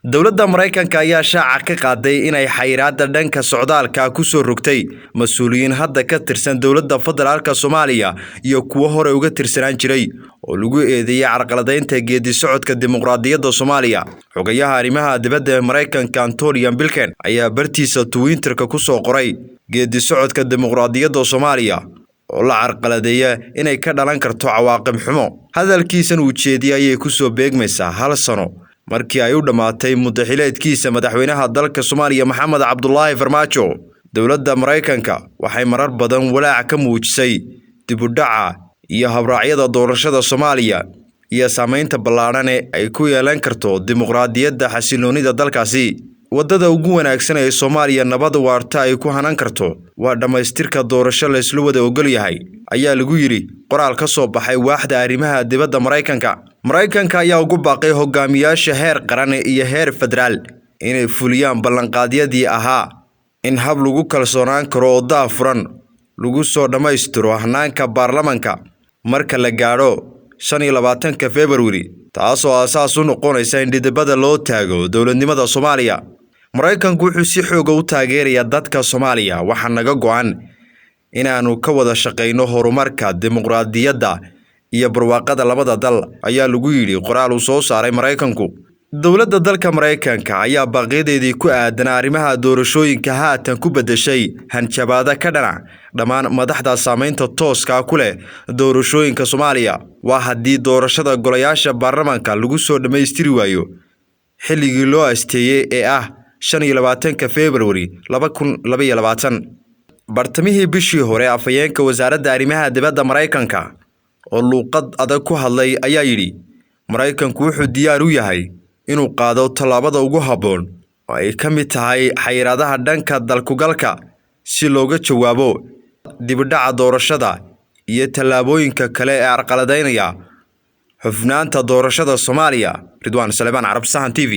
dowladda Mareykanka ayaa shaaca ka qaaday inay xayiraadda dhanka socdaalka ku soo rogtay mas'uuliyiin hadda ka tirsan dowladda federaalka Soomaaliya iyo kuwa hore uga tirsanaan jiray oo lagu eedeeyay carqaladaynta geedi socodka dimuqraadiyadda Soomaaliya. Xogayaha arrimaha dibadda ee Mareykanka Antony Blinken ayaa bartiisa Twitterka ku soo qoray geedi socodka dimuqraadiyadda Soomaaliya oo la carqaladeeyay inay ka dhalan karto cawaaqib xumo. Hadalkiisan uu jeediyay ayay ku soo beegmaysaa hal sano markii ay u dhamaatay muddaxileedkiisa madaxweynaha dalka Soomaaliya Maxamed Cabdullaahi Farmaajo. Dowladda Mareykanka waxay marar badan walaac ka muujisay dib u dhaca iyo habraacyada doorashada Soomaaliya iyo saameynta ballaaran ee ay ku yeelan karto dimuqraadiyadda xasiloonida dalkaasi. Wadada ugu wanaagsan ee Soomaaliya nabad waarta ay ku hanan karto waa dhamaystirka doorasho la isla wada ogol yahay, ayaa lagu yiri qoraal ka soo baxay waaxda arrimaha dibadda Mareykanka. Mareykanka ayaa ugu baaqay hogaamiyaasha heer qaran iyo heer federaal inay fuliyaan ballanqaadyadii ahaa in hab lagu kalsoonaan karo oo daahfuran lagu soo dhamaystiro hanaanka baarlamaanka marka la gaadho 25 February, taasoo asaas u noqonaysa in dibadda loo taago dowladnimada Soomaaliya. Mareykanku wuxuu si xoog ah u taageerayaa dadka Soomaaliya, waxaa naga go'an inaanu ka wada shaqeyno horumarka dimuqraadiyadda iyo barwaaqada labada dal, ayaa lagu yiri qoraal uu soo saaray Mareykanku. Dowladda dalka Mareykanka ayaa baaqyadeedii ku aadan arrimaha doorashooyinka haatan ku bedeshay hanjabaad ka dhana dhammaan madaxda saameynta tooska ku leh doorashooyinka Soomaaliya. Waa haddii doorashada golayaasha baarlamaanka lagu soo dhamaystiri waayo xilligii loo asteeyay ee ah 25 February 2022. bartamihii bishii hore afhayeenka wasaaradda arrimaha dibadda Mareykanka oo luuqad adag ku hadlay ayaa yiri Mareykanku wuxuu diyaar u yahay inuu qaado tallaabada ugu habboon oo ay ka mid tahay xayiraadaha dhanka dalkugalka si looga jawaabo dib u dhaca doorashada iyo tallaabooyinka kale ee carqaladaynaya hufnaanta doorashada Soomaaliya. Ridwaan Salebaan, Arab Sahan TV.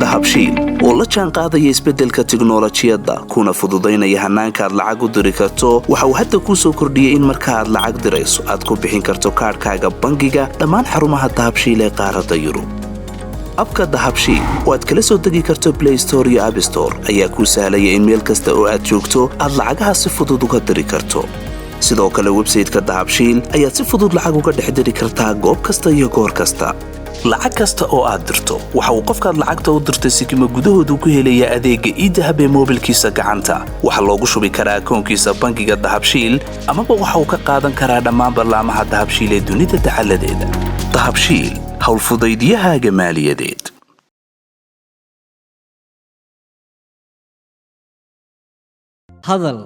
dahabshiil oo la jaan qaadaya isbeddelka tiknoolajiyadda kuna fududaynaya hanaanka aad lacag u diri karto waxa uu hadda kuu soo kordhiyay in marka aad lacag dirayso aad ku bixin karto kaarkaaga bangiga dhammaan xarumaha dahabshiil ee qaaradda Yurub. abka dahabshiil oo aad kala soo degi karto Play Store iyo App Store ayaa kuu sahlaya in meel kasta oo aad joogto aad lacagaha si fudud uga diri karto. sidoo kale website-ka dahabshiil ayaad si fudud lacag uga dhex diri kartaa goob kasta iyo goor kasta. lacag kasta oo aad dirto waxa uu qofkaad lacagta u dirtay sikimo gudahoodu ku helayaa adeegga e-dahab ee moobilkiisa gacanta. waxa loogu shubi karaa akoonkiisa bangiga dahabshiil amaba waxa uu ka qaadan karaa dhammaan barnaamijyada dahabshiil ee dunida dacaladeeda. dahabshiil hawl fudaydiyahaaga maaliyadeed. hadal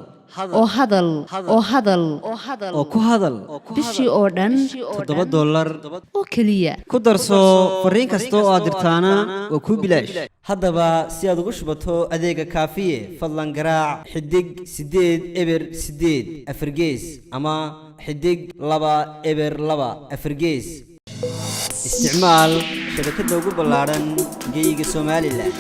oo ku hadal bishii oo dhan $7 oo kaliya ku darso fariin kasta oo aad dirtaana waa ku bilaash. haddaba si aad ugu shubato adeega kaafiye fadlan garaac xidig 8 eber 8 afargees ama xidig 2 eber 2 afargees. isticmaal shabakadda ugu ballaaran geyga Soomaaliland.